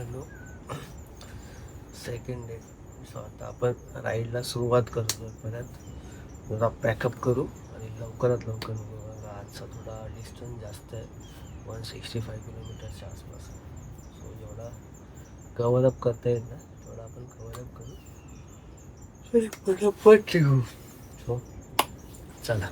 मित्रांनो, second day. So आता आपण राईडला सुरुवात करतो. परत थोडा पॅकअप करू आणि लवकरात लवकर निघू. बघा आजचा थोडा डिस्टन्स जास्त आहे, 165 किलोमीटरच्या आसपास आहे. सो जेवढा कव्हरअप करता येईल ना तेवढा आपण कव्हरअप करू आणि पटापट निघू. सो चला.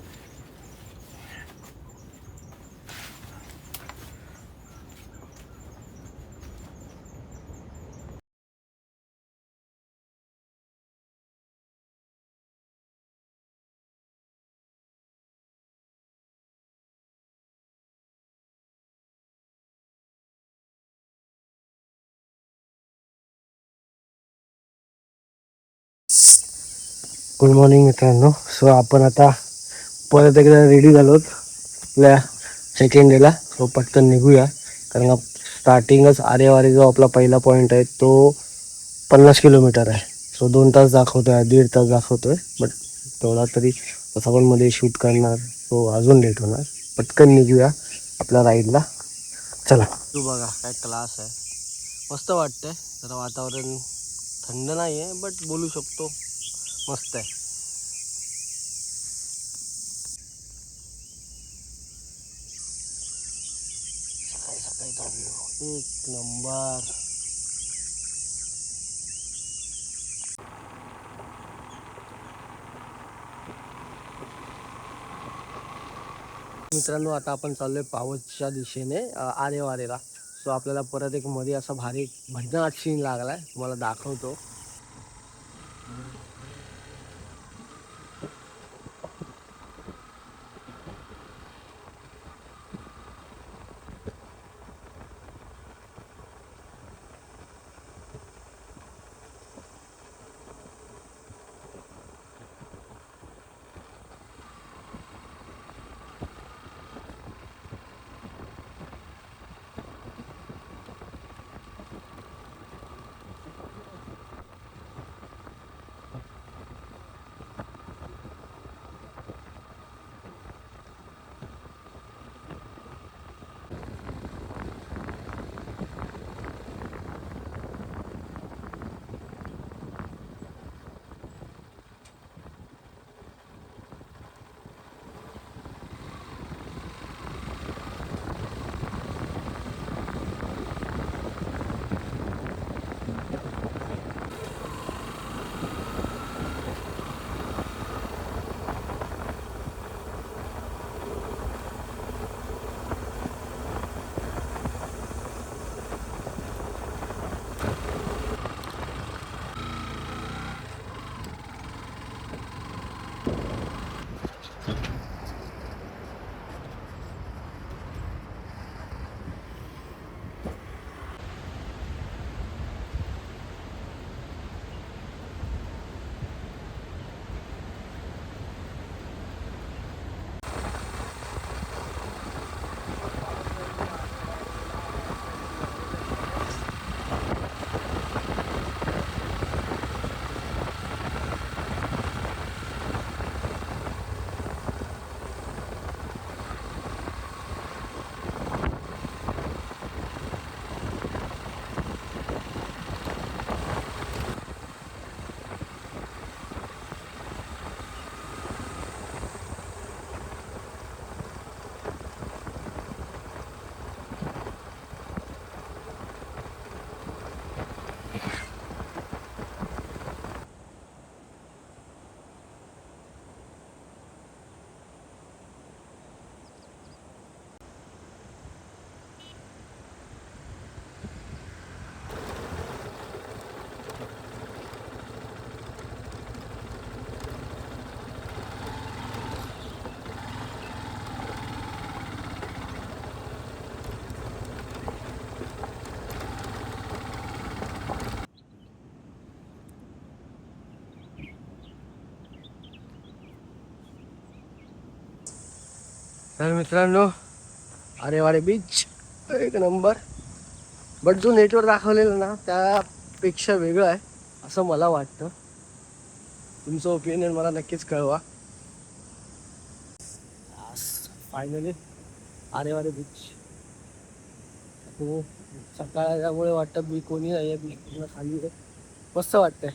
गुड मॉर्निंग मित्रांनो. सो आपण आता परत एकदा रेडी झालो आपल्या सेकंड डेला. सो पटकन निघूया, कारण स्टार्टिंगच आरेवारे जो आपला पहिला पॉईंट आहे तो 50 किलोमीटर आहे. सो 2 तास दाखवतो आहे, 1.5 तास दाखवतो आहे. बट तेवढा तरी तसा पण मध्ये शूट करणार, तो अजून लेट होणार. पटकन निघूया आपल्या राईडला. चला. तू बघा काय क्लास आहे, मस्त वाटतंय. जरा वातावरण थंड नाही आहे, बट बोलू शकतो मस्त आहे. सकाळी सकाळी चाललो, एक नंबर. मित्रांनो, आता आपण चाललोय पावसच्या दिशेने आरेवारेला. सो आपल्याला परत एक मध्ये असा भारी भन्नाट सीन लागलाय, तुम्हाला दाखवतो. तर मित्रांनो, आरेवारे बीच एक नंबर. बट जो नेटवर दाखवलेला ना त्यापेक्षा वेगळं आहे असं मला वाटतं. तुमचं ओपिनियन मला नक्कीच कळवा. Finally Aareware beach. तो सकाळ त्यामुळे वाटतं मी कोणी नाही आहे, मी पूर्ण खाली आहे. मस्त वाटतंय.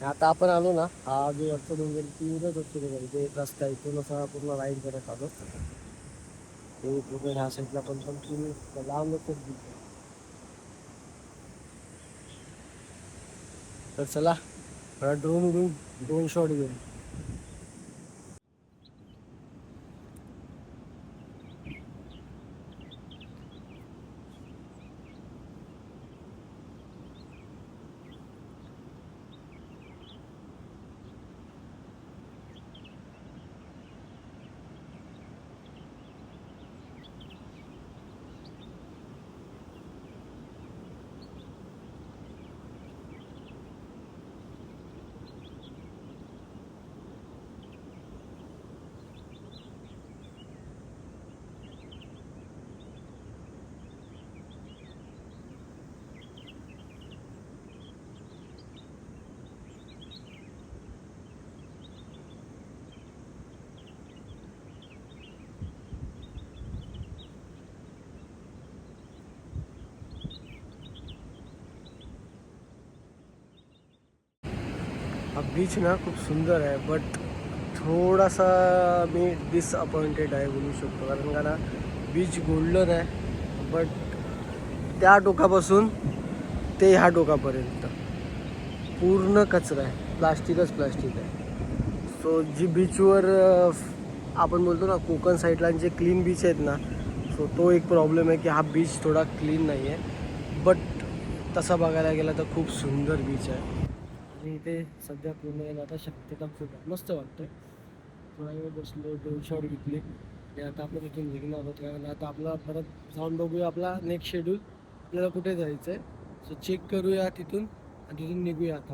आता आपण आलो ना, हा जो वरचा डोंगर तीनच असतो ते एक रस्ता इथून असा पूर्ण राईड करत आलो. ते पूर्ण ह्या साईडला पण पण तुम्ही लांबच दिसतो. तर चला ड्रोन उडून 2 शॉट घेऊ. हा बीच ना खूप सुंदर आहे, बट थोडासा मी डिसअपॉइंटेड आहे बोलू शकतो. कारण का ना बीच गोल्डन आहे, बट त्या टोकापासून ते ह्या टोकापर्यंत पूर्ण कचरा आहे, प्लास्टिकच प्लास्टिक आहे. सो जी बीचवर आपण बोलतो ना कोकण साईडला जे क्लीन बीच आहेत ना, सो तो एक प्रॉब्लेम आहे की हा बीच थोडा क्लीन नाही आहे. बट तसा बघायला गेला तर खूप सुंदर बीच आहे. आणि इथे सध्या पूर्ण येण्याचा शक्यता खूप आहे. मस्त वाटतं. थोडा वेळ बसलो, 2 शॉट घेतले आणि आता आपण इथून निघणार आहोत. कारण आता आपला परत जाऊन बघूया आपला नेक्स्ट शेड्यूल, आपल्याला कुठे जायचं आहे. सो चेक करूया तिथून आणि तिथून निघूया आता.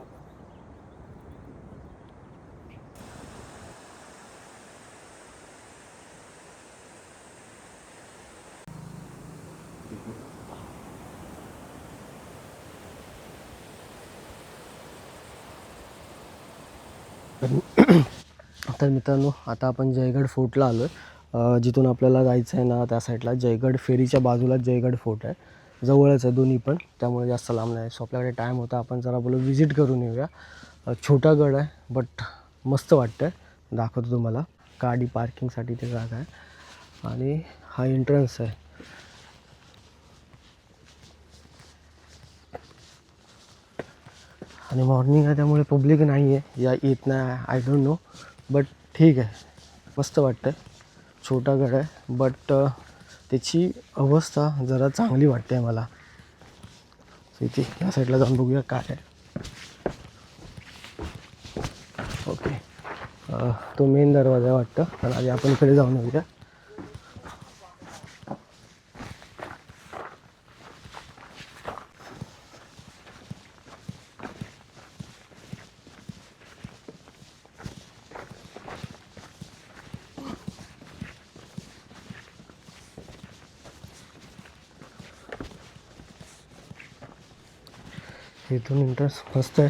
तर मित्रांनो आता आपण जयगड फोर्टला आलो आहे. जिथून आपल्याला जायचं आहे ना त्या साईडला जयगड फेरीच्या बाजूला जयगड फोर्ट आहे. जवळच आहे दोन्ही पण, त्यामुळे जास्त लांब नाही. सो आपल्याकडे टाईम होता, आपण जरा बोलू विजिट करून येऊया. छोटा गड आहे बट मस्त वाटतं आहे. दाखवतो तुम्हाला. गाडी पार्किंगसाठी ते जागा आहे आणि हा एंट्रन्स आहे. आणि मॉर्निंग आहे त्यामुळे पब्लिक नाही आहे, या येत नाही, आय डोंट नो. बट ठीक आहे, मस्त वाटतं आहे. छोटा गड आहे बट त्याची अवस्था जरा चांगली वाटते मला. इथे या साईडला जाऊन बघूया काय आहे. ओके, तो मेन दरवाजा वाटतं. पण आधी आपण इकडे जाऊन येऊया. इथून एंट्रन्स मस्त आहे.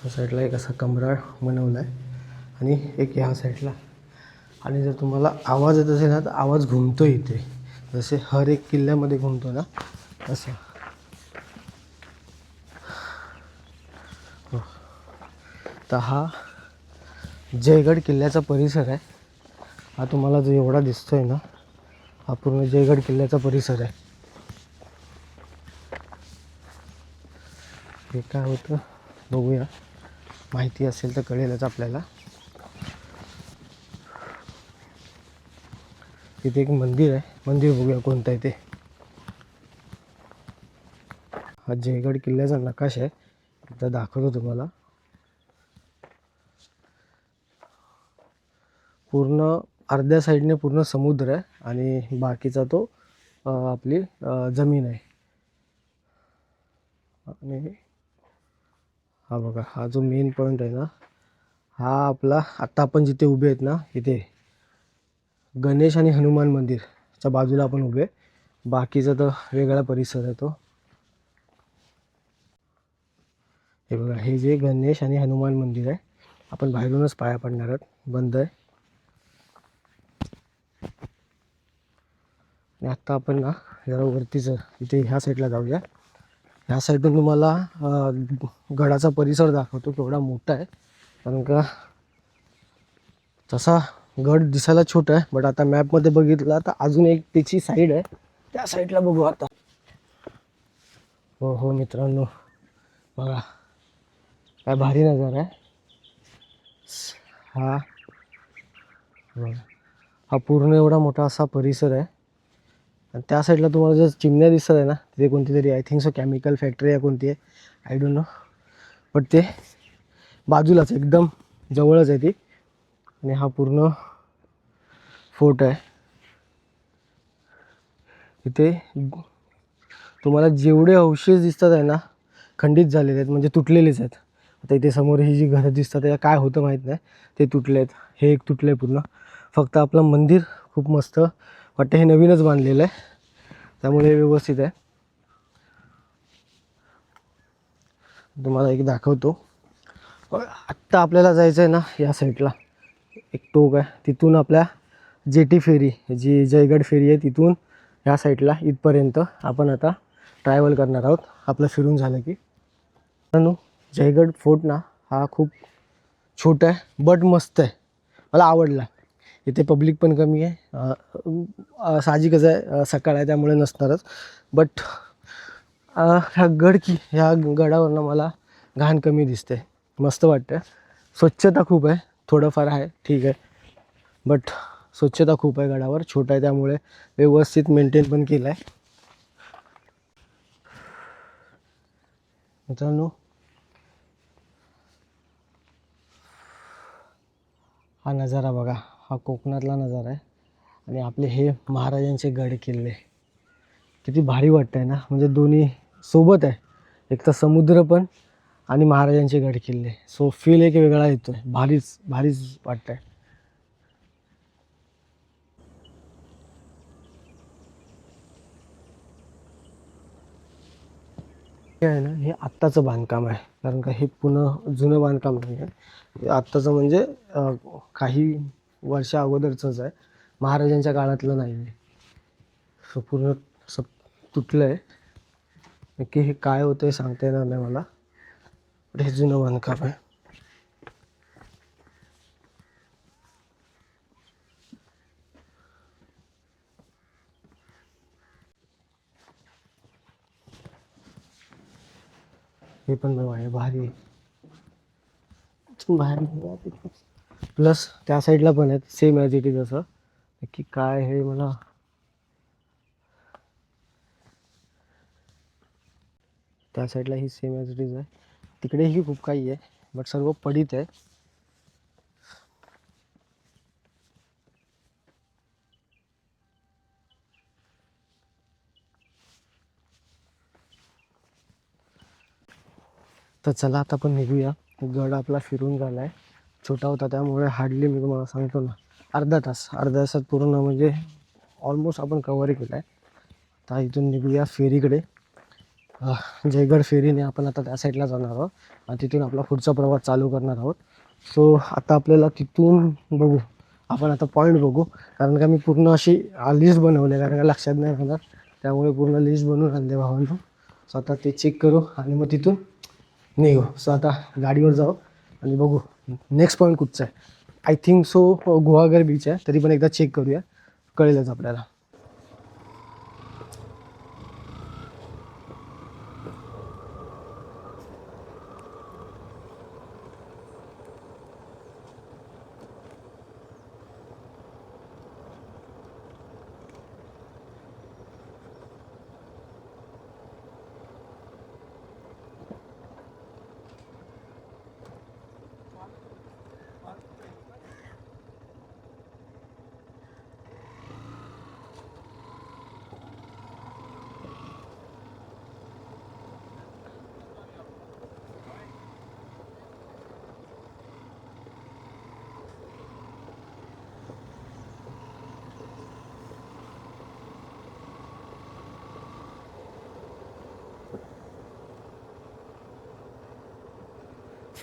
या साईडला एक असा कमरा बनवला आहे आणि एक ह्या साईडला. आणि जर तुम्हाला आवाज येत असेल ना तर आवाज घुमतो इथे, जसे हर एक किल्ल्यामध्ये घुमतो ना असं. तर हा जयगड किल्ल्याचा परिसर आहे. हा तुम्हाला जो एवढा दिसतोय ना, हा पूर्ण जयगड किल्ल्याचा परिसर आहे. हे काय होतं बघूया, माहिती असेल तर कळेलच आपल्याला. तिथे एक मंदिर आहे, मंदिर बघूया कोणतं आहे ते. हा जयगड किल्ल्याचा नकाशा आहे, एकदा दाखवतो तुम्हाला. पूर्ण अर्ध्या साईडने पूर्ण समुद्र आहे आणि बाकीचा तो आपली जमीन आहे. आणि हा बघा, हा जो मेन पॉईंट आहे ना, हा आपला आत्ता आपण जिथे उभे आहेत ना, इथे गणेश आणि हनुमान मंदिरच्या बाजूला आपण उभे. बाकीचा तर वेगळा परिसर आहे तो. हे बघा, हे जे गणेश आणि हनुमान मंदिर आहे, आपण बाहेरूनच पाया पडणार आहोत, बंद आहे. आणि आत्ता आपण ना जरा वरतीच इथे ह्या साईडला जाऊया. ह्या साईडून तुम्हाला गडाचा परिसर दाखवतो केवढा मोठा आहे. कारण का तसा गड दिसायला छोटा आहे, बट आता मॅपमध्ये बघितला तर अजून एक त्याची साईड आहे, त्या साईडला बघू आता. हो हो मित्रांनो, बघा काय भारी नजारा आहे हा. बघा, हा पूर्ण एवढा मोठा असा परिसर आहे. आणि त्या साईडला तुम्हाला जर चिमण्या दिसत आहे ना, तिथे कोणती तरी I think so chemical factory आहे कोणती आहे, आय डोंट नो, बट ते बाजूलाच एकदम जवळच आहे ती. आणि हा पूर्ण फोर्ट आहे. इथे तुम्हाला जेवढे अवशेष दिसतात आहे ना, खंडित झालेले आहेत, म्हणजे तुटलेलेच आहेत. आता इथे समोर ही जी घरं दिसतात त्याला काय होतं माहीत नाही, ते तुटले आहेत. हे एक तुटलं आहे पूर्ण. फक्त आपलं मंदिर खूप मस्त वाटतं, हे नवीनच बांधलेलं आहे त्यामुळे व्यवस्थित आहे. तुम्हाला एक दाखवतो. आत्ता आपल्याला जायचं आहे ना, या साईडला एक टोक आहे, तिथून आपल्या जेटी फेरी, जी जयगड फेरी आहे, तिथून ह्या साईडला इथपर्यंत आपण आता ट्रॅव्हल करणार आहोत आपलं फिरून झालं की. मित्रांनो, जयगड फोर्ट ना हा खूप छोटा आहे बट मस्त आहे, मला आवडला. इथे पब्लिक पण कमी आहे, साहजिकच आहे, सकाळ आहे त्यामुळे नसणारच. बट ह्या गडावरनं मला घाण कमी दिसते, मस्त वाटतं. स्वच्छता खूप आहे, थोडंफार आहे ठीक आहे, बट स्वच्छता खूप आहे. गडावर छोटा आहे त्यामुळे व्यवस्थित मेंटेन पण केलं आहे. मित्रांनो, हा नजारा बघा, हा कोकणातला नजारा आहे. आणि आपले हे महाराजांचे गड किल्ले किती भारी वाटत आहे ना, म्हणजे दोन्ही सोबत आहे, एक तर समुद्र पण आणि महाराजांचे गड किल्ले. सो फील एक वेगळा येतोय, भारीच भारीच वाटतंय. हे आहे ना, हे आत्ताचं बांधकाम आहे, कारण का हे पुन्हा जुनं बांधकाम नाही आहे. हे आत्ताचं म्हणजे काही वर्षा अगोदरचंच आहे, महाराजांच्या काळातलं नाही आहे. सो पूर्ण असं तुटलं आहे. नक्की हे काय होतं हे सांगता येणार नाही मला, पण हे जुनं बांधकाम आहे. हे पण बघा, हे भारी आहे. बाहेर प्लस त्या साईडला पण आहेत सेम ॲज इट इज असं. नक्की काय हे मला, त्या साईडला ही सेम ॲज इट इज आहे, तिकडेही खूप काही आहे बट सर्व पडित आहे. तर चला आता आपण निघूया. गड आपला फिरून झाला आहे, छोटा होता त्यामुळे हार्डली मी तुम्हाला सांगतो ना अर्धा तासात पूर्ण म्हणजे ऑलमोस्ट आपण कव्हर केलं आहे. आता इथून निघूया फेरीकडे. जयगड फेरीने आपण आता त्या साईडला जाणार आहोत आणि तिथून आपला पुढचा प्रवास चालू करणार आहोत. सो आता आपल्याला तिथून बघू, आपण आता पॉईंट बघू, कारण का मी पूर्ण अशी लिस्ट बनवली आहे, कारण का लक्षात नाही राहणार, त्यामुळे पूर्ण लिस्ट बनवून आणले भावांनो. सो आता ते चेक करू आणि मग तिथून निघू. सो आता गाडीवर जाऊ आणि बघू नेक्स्ट पॉईंट कुठचा आहे. I think so Guhagar beach आहे, तरी पण एकदा चेक करूया, कळेलच आपल्याला.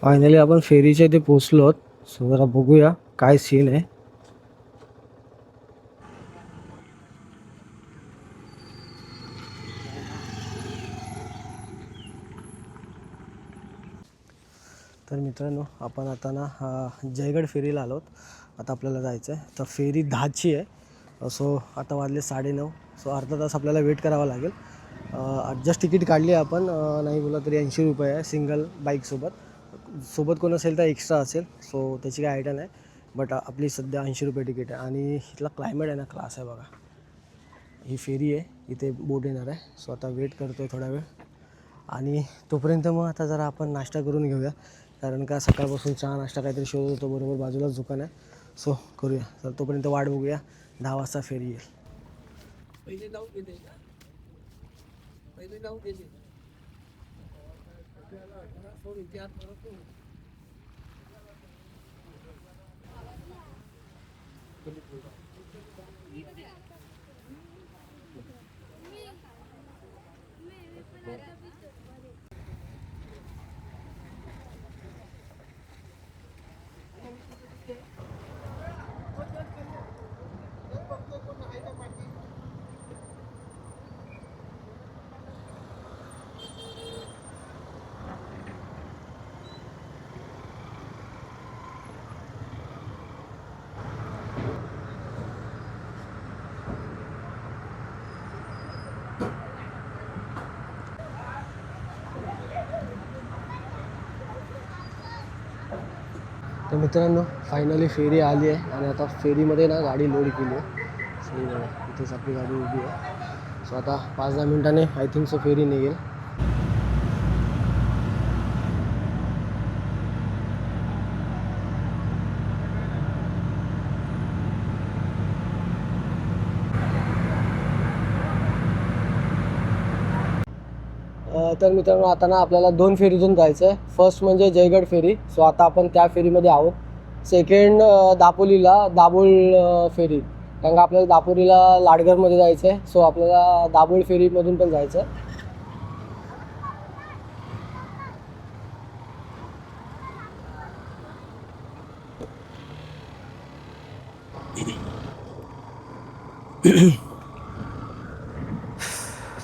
फायनली आपण फेरीच्या इथे पोचलो. सो जरा बघूया काय सीन आहे. तर मित्रांनो आपण आता ना जयगड फेरीला आलोत. आता आपल्याला जायचं आहे. तर फेरी 10ची आहे. सो आता वाजले 9:30. सो अर्धा तास आपल्याला वेट करावा लागेल. जस्ट तिकीट काढली आहे आपण. नाही बोला तरी 80 रुपये आहे सिंगल सोबत कोण असेल तर एक्स्ट्रा असेल. सो त्याची काही आयडिया नाही. बट आपली सध्या 80 रुपये तिकीट आहे. आणि इथला क्लायमेट आहे ना क्लास आहे बघा. ही फेरी आहे, इथे बोट येणार आहे. सो आता वेट करतो आहे थोडा वेळ. आणि तोपर्यंत मग आता जरा आपण नाश्ता करून घेऊया. कारण का सकाळपासून चहा नाश्ता काहीतरी शोधत होतो. बरोबर बाजूलाच दुकान आहे. सो करूया. तर तोपर्यंत वाट बघूया. 10 वाजता फेरी येईल. तर मित्रांनो फायनली फेरी आली आहे. आणि आता फेरीमध्ये ना गाडी लोड केली आहे. सो इथेच आपली गाडी उभी आहे. सो आता 5-10 मिनिटांनी आय थिंक सो फेरी निघेल. तर मित्रांनो आता ना आपल्याला 2 फेरीतून जायचं आहे. फर्स्ट म्हणजे जयगड फेरी. सो आता आपण त्या फेरीमध्ये आहोत. सेकंड दाभोळ फेरी. कारण का आपल्याला दापोलीला लाडघरमध्ये जायचं आहे. सो आपल्याला दाभोळ फेरीमधून पण जायचं आहे.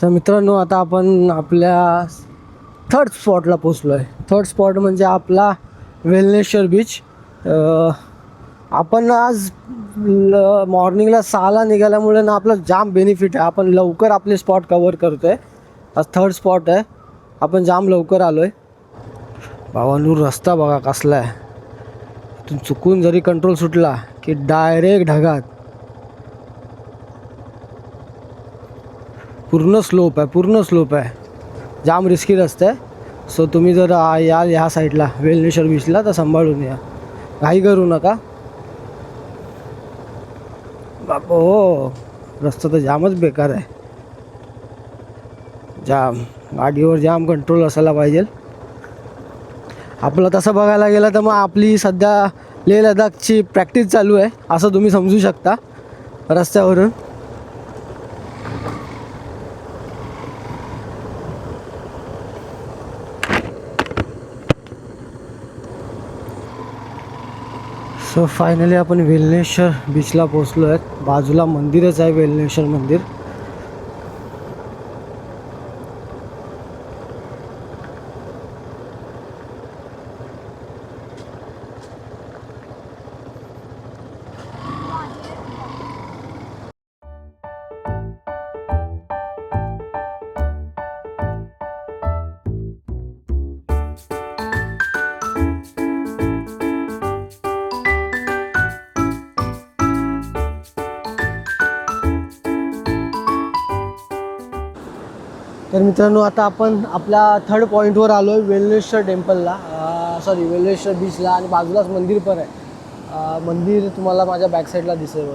तर मित्रांनो आता आपण आपल्या थर्ड स्पॉटला पोचलो आहे. थर्ड स्पॉट म्हणजे आपला वेलनेश्वर बीच. आपण आज मॉर्निंगला 6ला निघाल्यामुळे ना आपलं जाम बेनिफिट आहे. आपण लवकर आपले स्पॉट कवर करतो आहे. आज थर्ड स्पॉट आहे. आपण जाम लवकर आलो आहे. भावानूर रस्ता बघा कसला आहे. इथून चुकून जरी कंट्रोल सुटला की डायरेक्ट ढगात. पूर्ण स्लोप आहे. जाम रिस्की रस्ता आहे. सो तुम्ही जर याल ह्या साईडला वेलनेश्वर बीचला तर सांभाळून या. घाई करू नका. बापो रस्ता तर जामच बेकार आहे. जाम गाडीवर जाम कंट्रोल असायला पाहिजे. आपलं तसं बघायला गेलं तर मग आपली सध्या लेह लडाखची प्रॅक्टिस चालू आहे असं तुम्ही समजू शकता रस्त्यावरून. सो फायनली आपण वेलनेश्वर बीचला पोचलो आहे. बाजूला मंदिरच आहे वेलनेश्वर मंदिर. तर मित्रांनो आता आपण आपल्या थर्ड पॉईंटवर आलो आहे वेलनेश्वर टेम्पलला. वेलनेश्वर बीचला. आणि बाजूलाच मंदिर पण आहे. मंदिर तुम्हाला माझ्या बॅक साईडला दिसेल.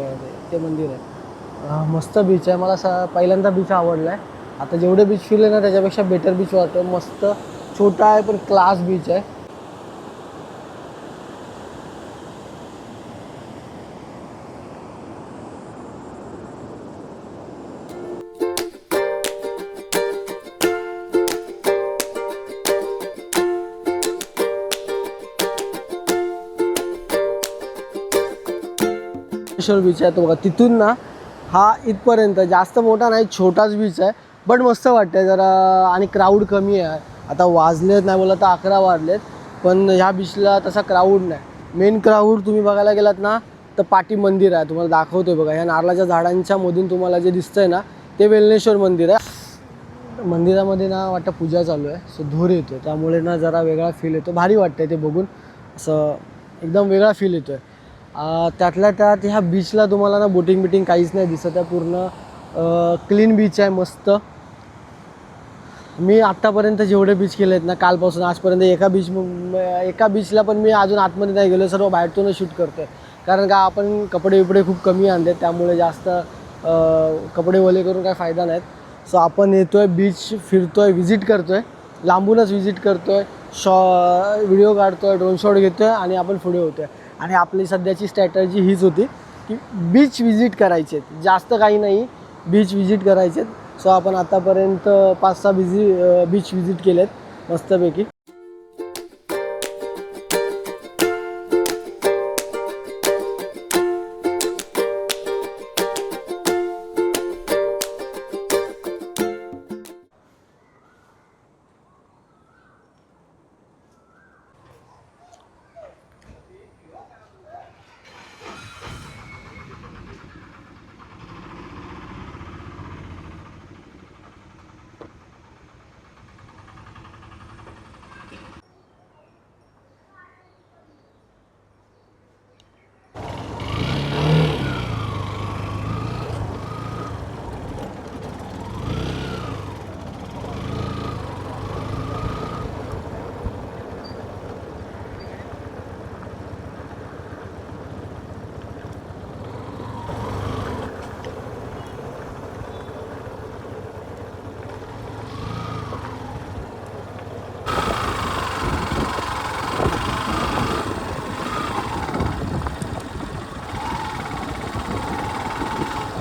ते मंदिर आहे. मस्त बीच आहे. मला पहिल्यांदा बीच आवडला आहे. आता जेवढे बीच फिरले ना त्याच्यापेक्षा बेटर बीच वाटतं. मस्त छोटा आहे पण क्लास बीच आहे. बीच आहे तो बघा, तिथून ना हा इथपर्यंत जास्त मोठा नाही, छोटाच बीच आहे, बट मस्त वाटतंय जरा. आणि क्राऊड कमी आहे. आता वाजलेत नाही बोला तर 11 वाजलेत, पण ह्या बीचला तसा क्राऊड नाही. मेन क्राऊड तुम्ही बघायला गेलात ना तर पाटी मंदिर आहे, तुम्हाला दाखवतोय बघा. ह्या नारळाच्या झाडांच्या मधून तुम्हाला जे दिसतंय ना ते वेलनेश्वर मंदिर आहे. मंदिरामध्ये ना वाटतं पूजा चालू आहे, सो धूर येतो, त्यामुळे ना जरा वेगळा फील येतो. भारी वाटतंय ते बघून, असं एकदम वेगळा फील येतोय. त्यातल्या त्यात ह्या बीचला तुम्हाला ना बोटिंग बिटिंग काहीच नाही दिसत आहे, पूर्ण क्लीन बीच आहे मस्त. मी आत्तापर्यंत जेवढे बीच केले आहेत ना कालपासून आजपर्यंत, एका बीचला पण मी अजून आतमध्ये नाही गेलो, सर्व बाहेरतूनच शूट करतो आहे. कारण का आपण कपडे बिपडे खूप कमी आणले, त्यामुळे जास्त कपडे ओले करून काय फायदा नाहीत. सो आपण येतो आहे, बीच फिरतो आहे, व्हिजिट करतो आहे, लांबूनच व्हिजिट करतो आहे, व्हिडिओ काढतो आहे, ड्रोन शॉट घेतो आहे आणि आपण पुढे होतो आहे. आणि आपली सध्याची स्ट्रॅटर्जी हीच होती की बीच व्हिजिट करायचे आहेत, जास्त काही नाही, बीच व्हिजिट करायचे आहेत. सो आपण आतापर्यंत 5-6 बीच व्हिजिट केलेत मस्तपैकी.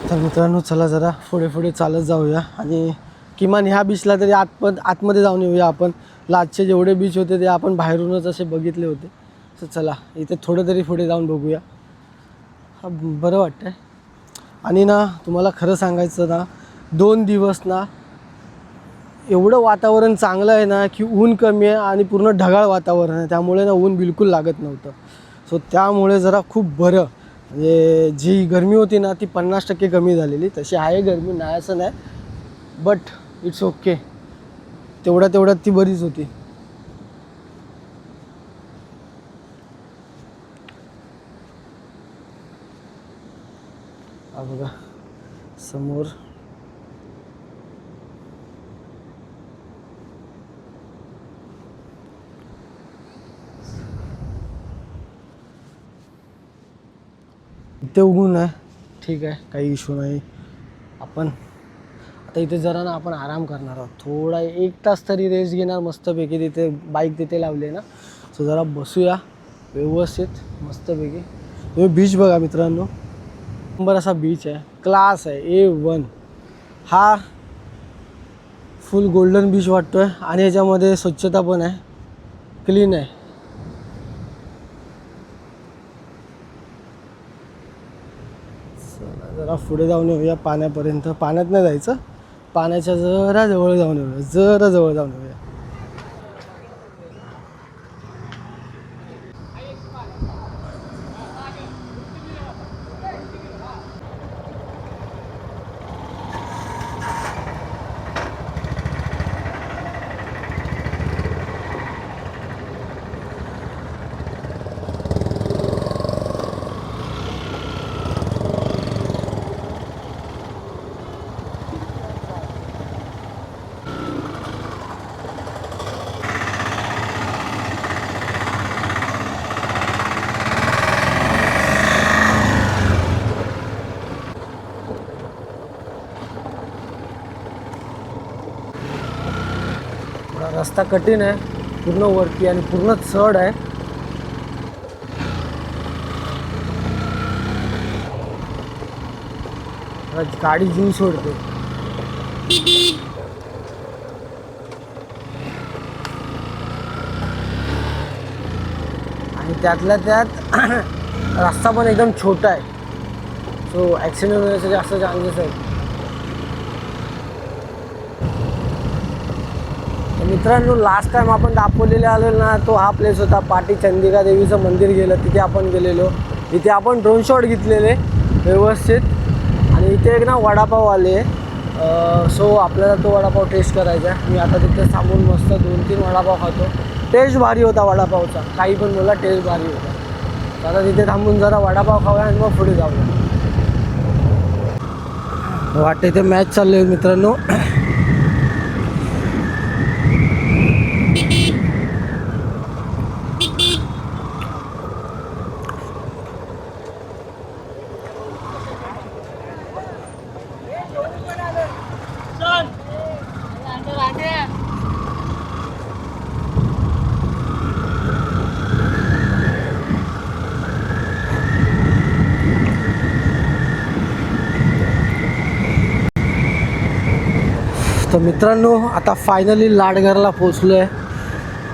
तर मित्रांनो चला जरा पुढे पुढे चालत जाऊया आणि किमान ह्या बीचला तरी आतमध्ये जाऊन येऊया आपण. लाजचे जेवढे बीच होते ते आपण बाहेरूनच असे बघितले होते. तर चला इथे थोडं तरी पुढे जाऊन बघूया. हा बरं वाटतं आहे. आणि ना तुम्हाला खरं सांगायचं ना 2 दिवस ना एवढं वातावरण चांगलं आहे ना की ऊन कमी आहे आणि पूर्ण ढगाळ वातावरण आहे, त्यामुळे ना ऊन बिलकुल लागत नव्हतं. सो त्यामुळे जरा खूप बरं, म्हणजे जी गरमी होती ना ती 50% कमी झालेली. तशी आहे गरमी, नाही असं नाही, बट इट्स ओके, तेवढ्यात ती बरीच होती. हा बघा समोर इथे ऊन आहे, ठीक आहे, काही इश्यू नाही. आपण आता इथे जरा ना आपण आराम करणार आहोत, थोडा 1 तास तरी रेस्ट घेणार मस्तपैकी. तिथे बाईक तिथे लावली आहे ना, सो जरा बसूया व्यवस्थित मस्तपैकी. तुम्ही बीच बघा मित्रांनो, नंबर असा बीच आहे, क्लास आहे, A1. हा फुल गोल्डन बीच वाटतोय आणि याच्यामध्ये स्वच्छता पण आहे, क्लीन आहे. जरा पुढे जाऊन येऊया पाण्यापर्यंत. पाण्यात नाही जायचं, पाण्याच्या जरा जवळ जाऊन येऊया, जरा जवळ जाऊन येऊया. रस्ता कठीण आहे, पूर्ण वरती आणि पूर्ण चढ आहे. गाडी जीव सोडते. आणि त्यातल्या त्यात रस्ता पण एकदम छोटा आहे. सो ॲक्सिडेंट होण्याचे जास्त चान्सेस आहेत. मित्रांनो, लास्ट टाइम आपण दापोलीला आलेलो ना, तो हा प्लेस होता. पाटी चंदिका देवीचं मंदिर गेलं, तिथे आपण गेलेलो. इथे आपण ड्रोन शॉट घेतलेले व्यवस्थित. आणि इथे एक ना वडापाव आले. सो आपल्याला तो वडापाव टेस्ट करायचा आहे. मी आता तिथे थांबून मस्त 2-3 वडापाव खातो. टेस्ट भारी होता वडापावचा, काही पण बोला, टेस्ट भारी होता. आता तिथे थांबून जरा वडापाव खाऊया आणि मग पुढे जाऊया. वाटतं इथे मॅच चालली आहे मित्रांनो. तर मित्रांनो, आता फायनली लाडघरला पोचलो आहे.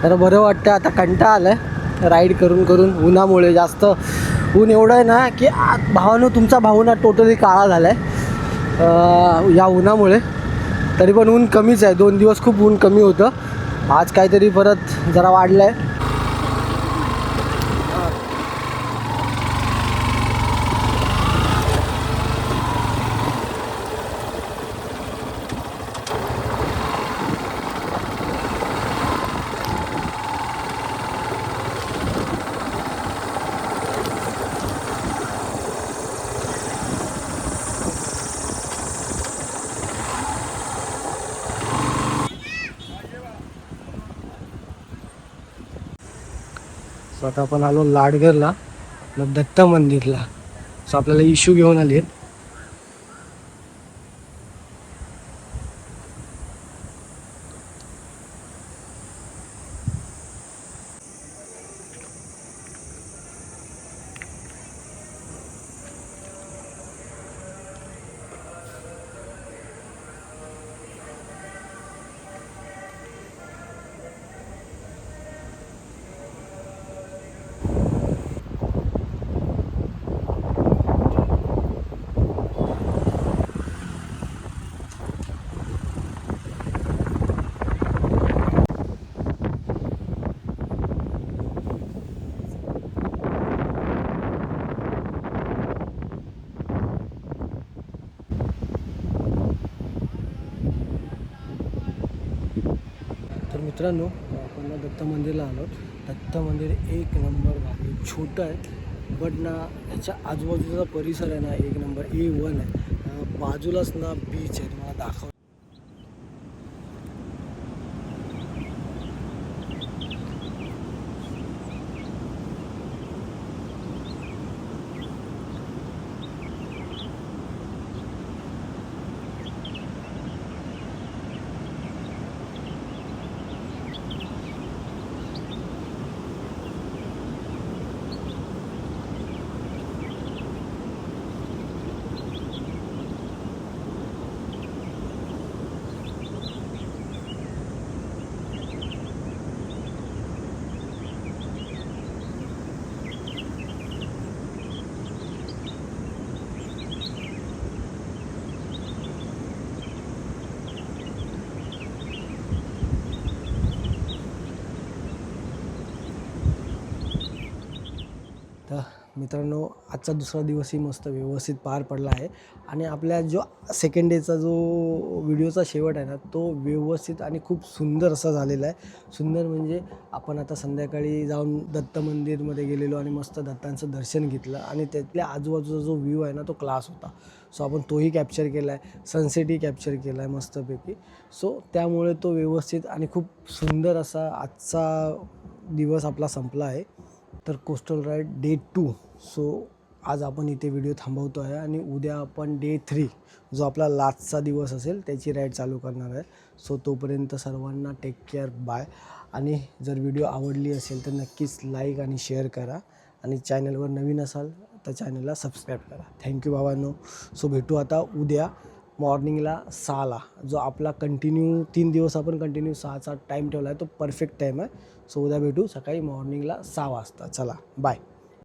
तर बरं वाटतं. आता कंटाळा आला आहे राईड करून करून, उन्हामुळे. जास्त ऊन एवढं आहे ना की भावानं, तुमचा भाऊ ना टोटली काळा झाला आहे या उन्हामुळे. तरी पण ऊन कमीच आहे. 2 दिवस खूप ऊन कमी होतं. आज काहीतरी परत जरा वाढलं आहे. सो आता आपण आलो लाडघरला, आपलं दत्त मंदिरला. सो आपल्याला इशू घेऊन आली आहेत. तर मित्रांनो, आपण दत्त मंदिरला आलो. दत्त मंदिर एक नंबर भारी, छोटं आहे बट ना याच्या आजूबाजूचा परिसर आहे ना एक नंबर A1 आहे. बाजूलाच ना बीच आहे, तुम्हाला दाखव. तर मित्रांनो, आजचा दुसरा दिवसही मस्त व्यवस्थित पार पडला आहे. आणि आपल्या जो सेकंड डेचा जो व्हिडिओचा शेवट आहे ना, तो व्यवस्थित आणि खूप सुंदर असा झालेला आहे. सुंदर म्हणजे आपण आता संध्याकाळी जाऊन दत्त मंदिरमध्ये गेलेलो आणि मस्त दत्तांचं दर्शन घेतलं. आणि त्यातल्या आजूबाजूचा जो व्ह्यू आहे ना, तो क्लास होता. सो आपण तोही कॅप्चर केला आहे. सनसेटही कॅप्चर केला आहे मस्तपैकी. सो त्यामुळे तो व्यवस्थित आणि खूप सुंदर असा आजचा दिवस आपला संपला आहे. तर कोस्टल राईड डे 2. सो आज आपण इथे व्हिडिओ थांबवतो आहे आणि उद्या आपण डे 3 जो आपला लास्टचा दिवस असेल त्याची राईड चालू करणार आहे. सो तोपर्यंत सर्वांना टेक केअर, बाय. आणि जर व्हिडिओ आवडली असेल तर नक्कीच लाईक आणि शेअर करा. आणि चॅनलवर नवीन असाल तर चॅनलला सबस्क्राईब करा. थँक्यू भावांनो. सो भेटू आता उद्या मॉर्निंगला 6ला. जो आपला कंटिन्यू 3 दिवस आपण कंटिन्यू 6चा टाईम ठेवला आहे, तो परफेक्ट टाईम आहे. सो उद्या भेटू सकाळी मॉर्निंगला 6 वाजता. चला, बाय.